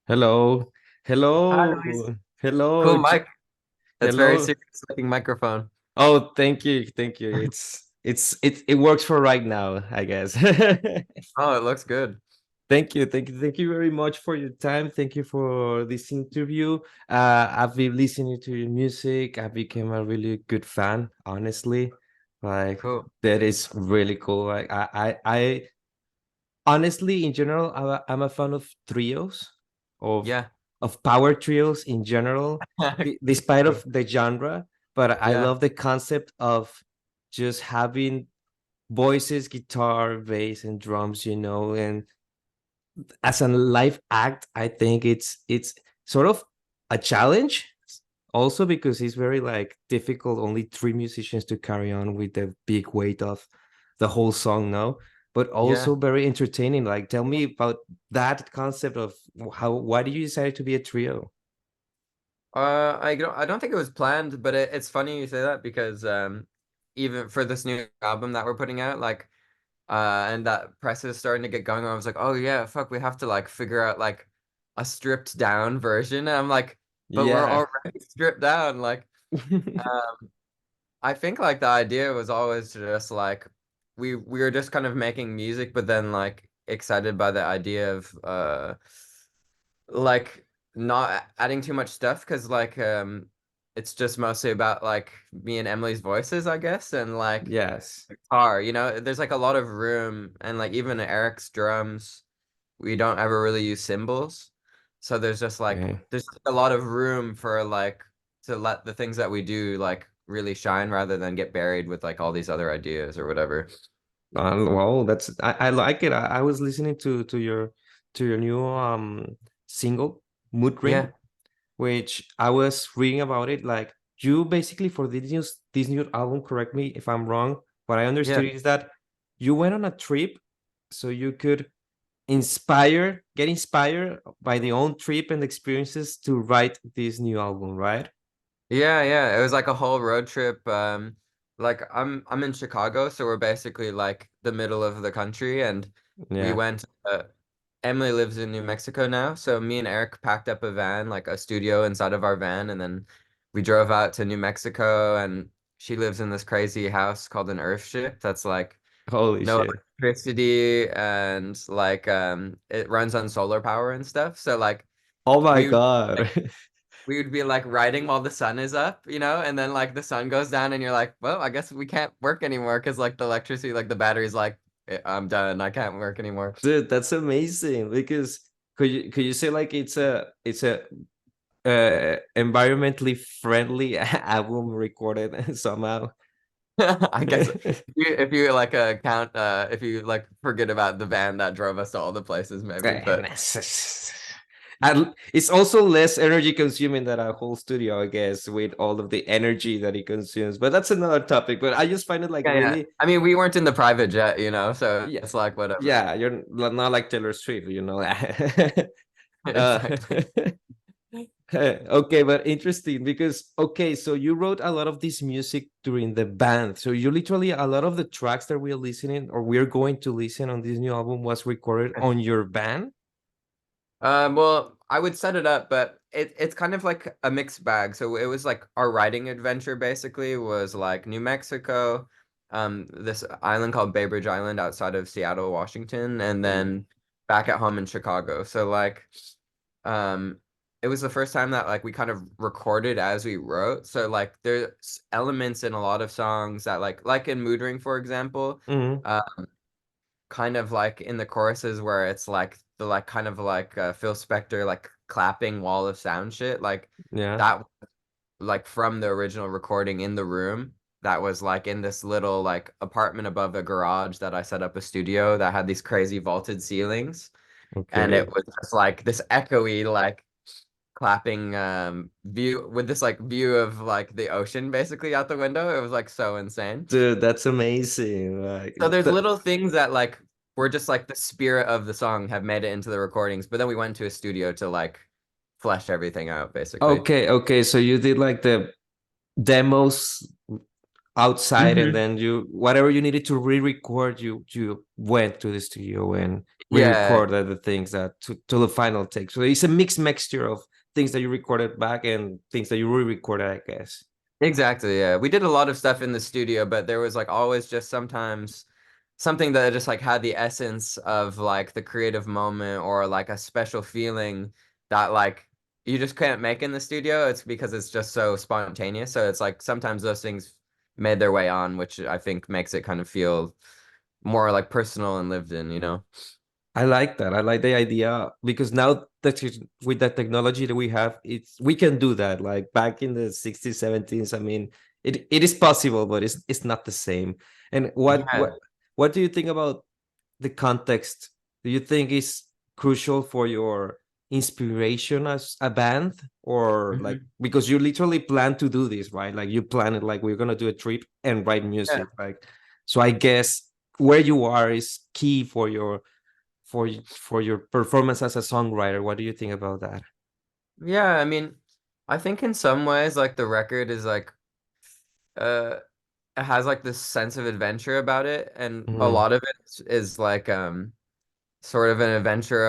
Hello, Hi, hello, Luis. hello, Cool mic. That's very hello. serious looking microphone. Oh, thank you, thank you. It works for right now, I guess. Oh, it looks good. Thank you very much for your time. Thank you for this interview. I've been listening to your music. I became a really good fan, honestly. Like Cool. that is really cool. Like I honestly, in general, I'm a fan of trios, of Yeah. power trios in general, despite Cool. of the genre. But I Yeah. love the concept of just having voices, guitar, bass, and drums. And as a live act, I think it's sort of a challenge. Also, because it's very like difficult, only three musicians to carry on with the big weight of the whole song now, but Yeah. also very entertaining. Like, tell me about that concept of why did you decide to be a trio? I don't think it was planned, but it's funny you say that because even for this new album that we're putting out, like and that press is starting to get going, I was like, oh yeah, fuck, we have to like figure out like a stripped down version. And I'm like, but we're Yeah. already stripped down. Like, I think like the idea was always to just like we were just kind of making music, but then like excited by the idea of like not adding too much stuff because like it's just mostly about like me and Emily's voices, I guess, and like Yes. guitar, there's like a lot of room and like even Eric's drums, we don't ever really use cymbals. So there's just like Okay. there's a lot of room for like to let the things that we do like really shine rather than get buried with like all these other ideas or whatever. Well, I like it. I was listening to your new single, Mood Ring, Yeah. which I was reading about it. Like, you basically, for this new album, correct me if I'm wrong. What I Yeah. understood is that you went on a trip so you could get inspired by the own trip and experiences to write this new album, right? Yeah, yeah. It was like a whole road trip. Like I'm in Chicago, so we're basically like the middle of the country, and we Yeah. went. Emily lives in New Mexico now, so me and Eric packed up a van, like a studio inside of our van, and then we drove out to New Mexico, and she lives in this crazy house called an Earthship that's like Holy no shit. electricity and like it runs on solar power and stuff. So like Oh my we God. we would be like riding while the sun is up, and then like the sun goes down and you're like, well, I guess we can't work anymore because like the electricity, like the battery's like, I'm done. I can't work anymore." Dude, that's amazing because could you say like it's a environmentally friendly album recorded somehow? I guess if you like count if you like forget about the van that drove us to all the places maybe, And but it's also less energy consuming than a whole studio, I guess, with all of the energy that it consumes. But that's another topic. But I just find it like yeah, yeah. really, I mean, we weren't in the private jet, so yeah, it's like whatever. yeah. You're not like Taylor Swift. uh, Exactly. okay, but interesting because okay, so you wrote a lot of this music during the band. So you literally a lot of the tracks that we're listening or we're going to listen on this new album was recorded on your band. Well, I would set it up, but it's kind of like a mixed bag. So it was like our writing adventure basically was like New Mexico, this island called Bay Bridge Island outside of Seattle, Washington, and Oh, then back at home in Chicago. So like, um, it was the first time that like we kind of recorded as we wrote. So like there's elements in a lot of songs that like in Mood Ring, for example. mhm. uh, kind of like in the choruses where it's like the like kind of like Phil Spector like clapping wall of sound shit like Yeah. that like from the original recording in the room that was like in this little like apartment above a garage that I set up a studio that had these crazy vaulted ceilings, and it Okay. was just like this echoey like clapping view with this like view of like the ocean basically out the window. It was like so insane. Dude, that's amazing. Like, So there's little things that like were just like the spirit of the song have made it into the recordings, but then we went to a studio to like flesh everything out, basically. okay, okay. So you did like the demos outside, and Hmm. then you whatever you needed to re-record, you went to the studio and Yeah, re-recorded the things that to the final take. So it's a mixed mixture of things that you recorded back and things that you re-recorded, I guess. exactly. Yeah. We did a lot of stuff in the studio, but there was like always just sometimes something that just like had the essence of like the creative moment or like a special feeling that like you just can't make in the studio. It's because it's just so spontaneous. So it's like sometimes those things made their way on, which I think makes it kind of feel more like personal and lived in, you know? I like that. I like the idea because now that with the technology that we have, we can do that. Like back in the 60s, 70s, I mean, it is possible, but it's not the same. And Yeah. what do you think about the context? Do you think is crucial for your inspiration as a band, or like Mhm. because you literally plan to do this, right? Like you plan it like we're gonna do a trip and write Yeah. music, like so I guess where you are is key for for your performance as a songwriter. What do you think about that? Yeah, I mean, I think in some ways like the record is like uh it has like this sense of adventure about it, and a Mhm. lot of it is like sort of an adventure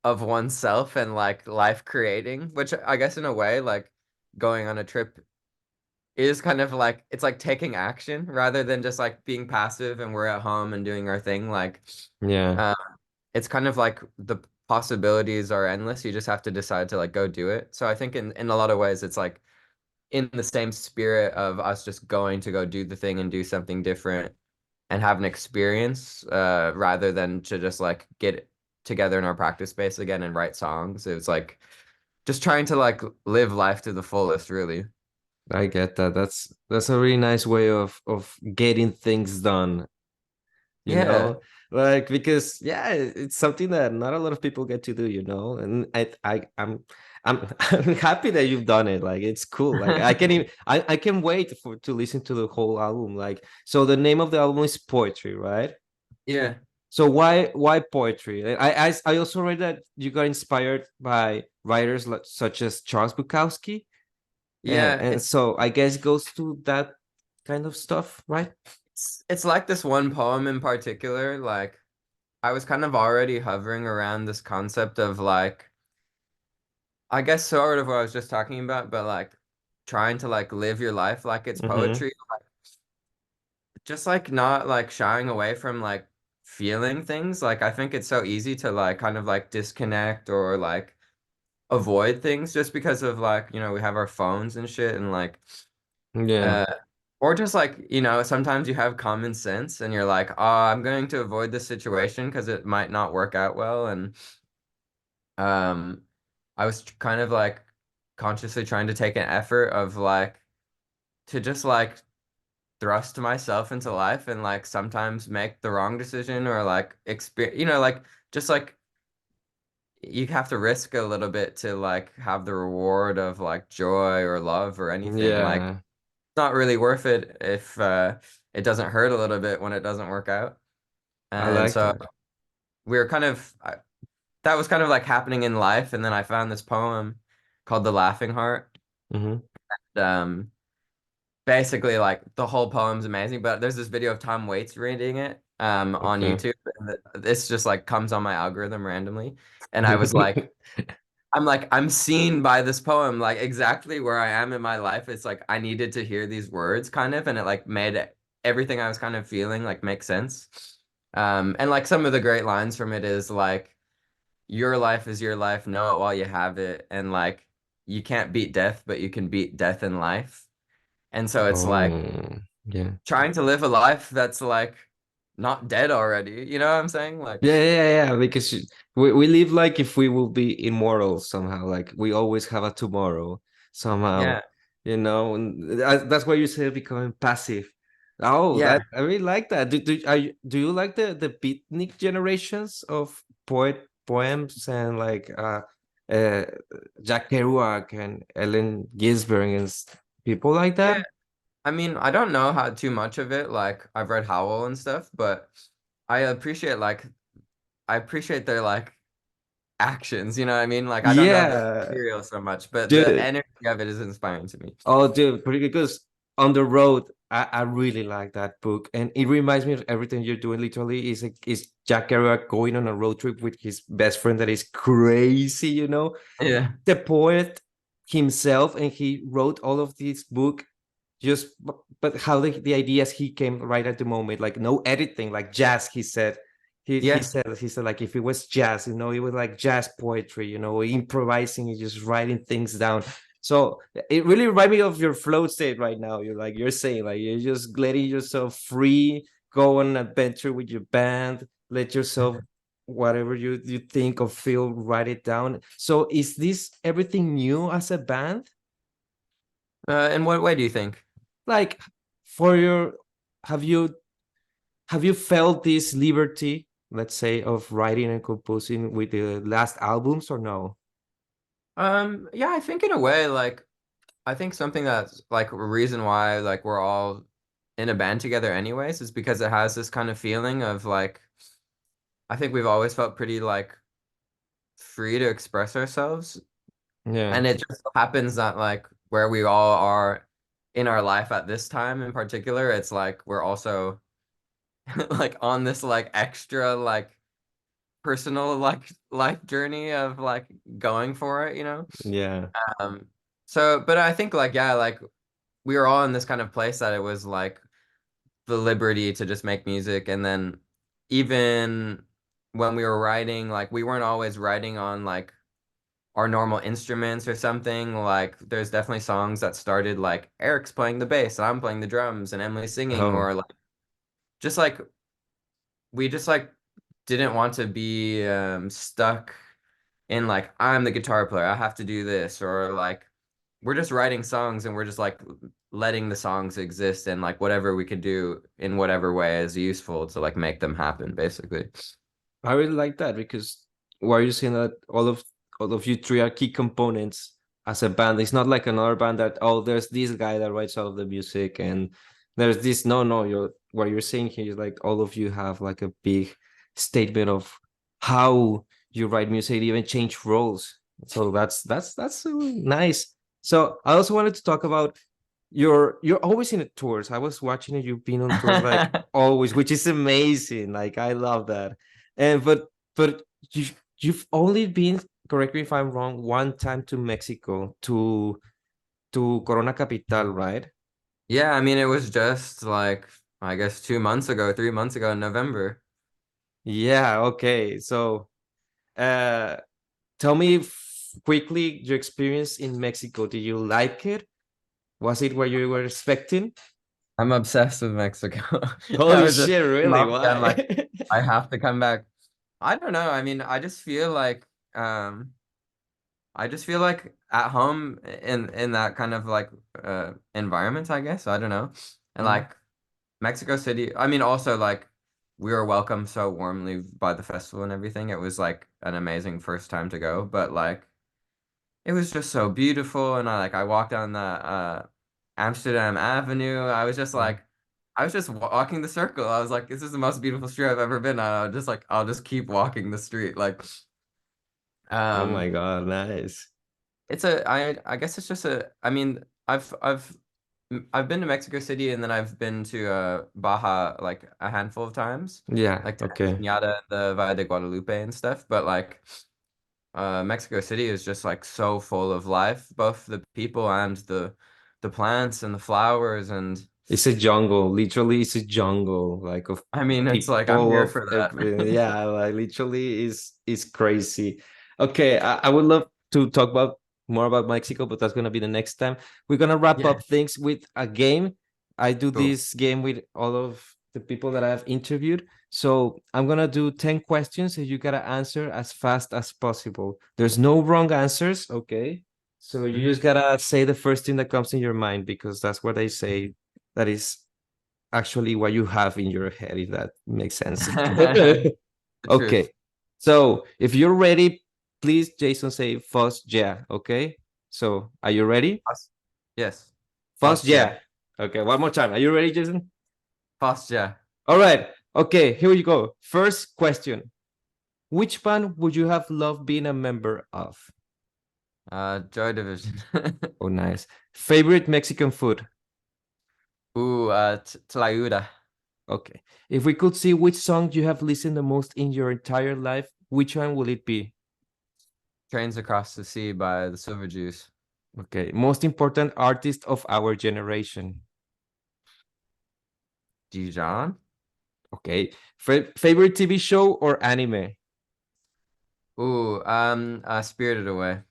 of oneself and like life creating, which I guess in a way like going on a trip is kind of like it's like taking action rather than just like being passive and we're at home and doing our thing. Like Yeah, uh, it's kind of like the possibilities are endless. You just have to decide to like go do it. So I think in a lot of ways it's like in the same spirit of us just going to go do the thing and do something different and have an experience rather than to just like get together in our practice space again and write songs. It was like just trying to like live life to the fullest, really. I get that. That's a really nice way of getting things done, you Yeah. know? Like because yeah, it's something that not a lot of people get to do, you know? And I'm I'm happy that you've done it. Like it's cool. Like I can even I can wait for to listen to the whole album. Like so the name of the album is Poetry, right? Yeah. So why poetry? I also read that you got inspired by writers such as Charles Bukowski, Yeah. and so I guess it goes to that kind of stuff, right? It's like this one poem in particular, like I was kind of already hovering around this concept of like I guess sort of what I was just talking about, but like trying to like live your life like it's Mm-hmm. poetry, just like not like shying away from like feeling things. Like I think it's so easy to like kind of like disconnect or like avoid things just because of like, you know, we have our phones and shit and like Yeah. uh or just like, you know, sometimes you have common sense and you're like, "Oh, I'm going to avoid this situation because it might not work out well." And um I was kind of like consciously trying to take an effort of like to just like thrust myself into life and like sometimes make the wrong decision or like experience, you know, like just like you have to risk a little bit to like have the reward of like joy or love or anything. Like Yeah. it's not really worth it if it doesn't hurt a little bit when it doesn't work out. I And like so that. we were kind of that was kind of like happening in life, and then I found this poem called The Laughing Heart. Mm-hmm. Um basically like the whole poem's amazing, but there's this video of Tom Waits reading it on Okay. YouTube, and this just like comes on my algorithm randomly, and I was like I'm seen by this poem like exactly where I am in my life. It's like I needed to hear these words kind of, and it like made everything I was kind of feeling like make sense. And like some of the great lines from it is like your life is your life, know it while you have it, and like you can't beat death, but you can beat death in life. And so it's like Oh, yeah. trying to live a life that's like not dead already. You know what I'm saying? Like, Yeah. Because we live like if we will be immortal somehow. Like we always have a tomorrow somehow, yeah, you know. And that's why you say becoming passive. Oh, yeah, that I really like that. Do you like the beatnik generations of poems and like uh Jack Kerouac and Ellen Ginsberg and people like that? yeah. I mean, I don't know how too much of it. Like, I've read Howell and stuff, but I appreciate like I appreciate their like actions. You know what I mean? Like, I don't know the Yeah, material so much, but the dude. energy of it is inspiring to me. Oh, dude, pretty good. On the road. I really like that book, and it reminds me of everything you're doing. Literally, is Jack Kerouac going on a road trip with his best friend that is crazy, you know, Yeah. the poet himself, and he wrote all of this book just but how the ideas he came right at the moment, like no editing, like jazz. He said Yeah. he said like if it was jazz, you know, it was like jazz poetry, you know, improvising and just writing things down. So it really reminds me of your flow state right now. You're like, you're saying like you're just letting yourself free, go on an adventure with your band, let yourself whatever you think or feel, write it down. So is this everything new as a band? In what way do you think? Like for your, have you felt this liberty, let's say, of writing and composing with the last albums, or no? Yeah, I think in a way, like, I think something that's like a reason why like we're all in a band together anyways is because it has this kind of feeling of like I think we've always felt pretty like free to express ourselves. Yeah. And it just so happens that like where we all are in our life at this time in particular, it's like we're also like on this like extra like personal like life journey of like going for it, you know? Yeah. Um, so but I think like yeah, like we were all in this kind of place that it was like the liberty to just make music. And then even when we were writing, like we weren't always writing on like our normal instruments or something. Like there's definitely songs that started like Eric's playing the bass and I'm playing the drums and Emily's singing, Oh, or like just like we just like didn't want to be stuck in like I'm the guitar player, I have to do this, or like we're just writing songs and we're just like letting the songs exist and like whatever we could do in whatever way is useful to like make them happen, basically. I really like that, because why are you saying that all of you three are key components as a band? It's not like another band that, oh, there's this guy that writes all of the music and there's this. No, no, you're what you're saying here is like all of you have like a big statement of how you write music, even change roles. So that's so nice. So I also wanted to talk about you're always in the tours. I was watching it, you've been on tours like always, which is amazing. Like I love that. And but you you've only been, correct me if I'm wrong, one time to Mexico, to Corona Capital, right? Yeah, I mean, it was just like, I guess 2 months ago, 3 months ago in November. Yeah, okay. So uh tell me quickly your experience in Mexico. Did you like it? Was it what you were expecting? I'm obsessed with Mexico. I Holy was just shit, really? lockdown, like, Why? I have to come back. I don't know. I mean, um, I just feel like at home in that kind of like environment, I guess. I don't know. And Mm, like Mexico City, I mean, also like we were welcomed so warmly by the festival and everything. It was like an amazing first time to go, but like it was just so beautiful. And I walked down the Amsterdam Avenue. mm. I was just walking the circle. I was like, this is the most beautiful street I've ever been on. I'll just keep walking the street. Like, Oh my um, God, nice. I guess it's just I mean, I've been to Mexico City and then I've been to Baja like a handful of times, Yeah, like to okay. Cañada and the Valle de Guadalupe and stuff. But like Mexico City is just like so full of life, both the people and the plants and the flowers. And It's a jungle, literally, it's a jungle, like of I mean, it's like I'm people here of for every, that. yeah, like literally is crazy. Okay, I would love to talk about more about Mexico, but that's gonna be the next time. We're gonna wrap Yeah, up things with a game. I do cool. this game with all of the people that I've interviewed. So I'm gonna do 10 questions and you gotta answer as fast as possible. There's no wrong answers, okay? So you Mhm. just gotta say the first thing that comes in your mind, because that's what they say that is actually what you have in your head, if that makes sense. The truth. Okay. So if you're ready, please, Jason, say Fuzz yeah. Okay. So are you ready? Fast. Yes. Fuzz Fast, yeah. yeah. Okay. One more time. Are you ready, Jason? Fast, yeah. All right. Okay. Here we go. First question. Which band would you have loved being a member of? Joy Division. Oh, nice. Favorite Mexican food? Ooh, tlayuda. Okay. If we could see which song you have listened the most in your entire life, which one will it be? Trains Across the Sea by the Silver Juice. Okay. Most important artist of our generation. Dijon. Okay. Favorite TV show or anime? Ooh, Spirited Away.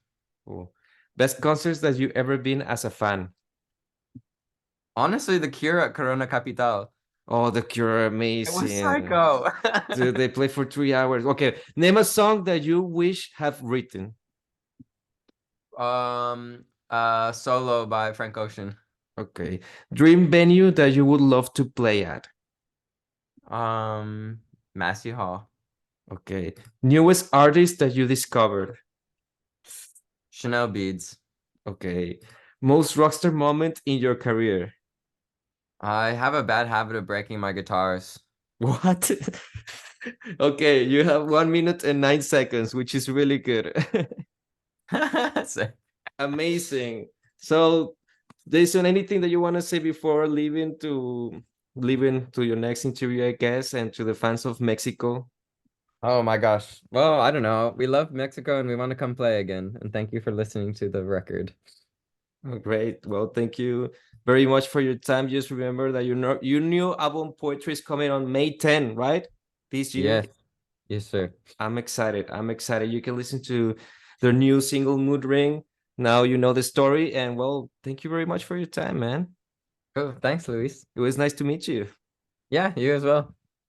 Oh. Best concerts that you ever been as a fan? Honestly, The Cure at Corona Capital. Oh, The Cure are It was amazing. psycho. Dude, they play for 3 hours. Okay. Name a song that you wish have written. Solo by Frank Ocean. Okay. Dream venue that you would love to play at. Massey Hall. Okay. Newest artist that you discovered. Chanel Beads. Okay. Most rockstar moment in your career. I have a bad habit of breaking my guitars. What? Okay, you have 1 minute and 9 seconds, which is really good. So- Amazing. So, Jason, anything that you want to say before leaving to your next interview, I guess, and to the fans of Mexico? Oh my gosh. Well, I don't know. We love Mexico and we want to come play again. And thank you for listening to the record. Oh, great. Well, thank you very much for your time. Just remember that your new album Poetry is coming on May 10, right? This year. Yes. Yes, sir. I'm excited. I'm excited. You can listen to their new single Mood Ring. Now you know the story. And well, thank you very much for your time, man. Cool. Thanks, Luis. It was nice to meet you. Yeah, you as well.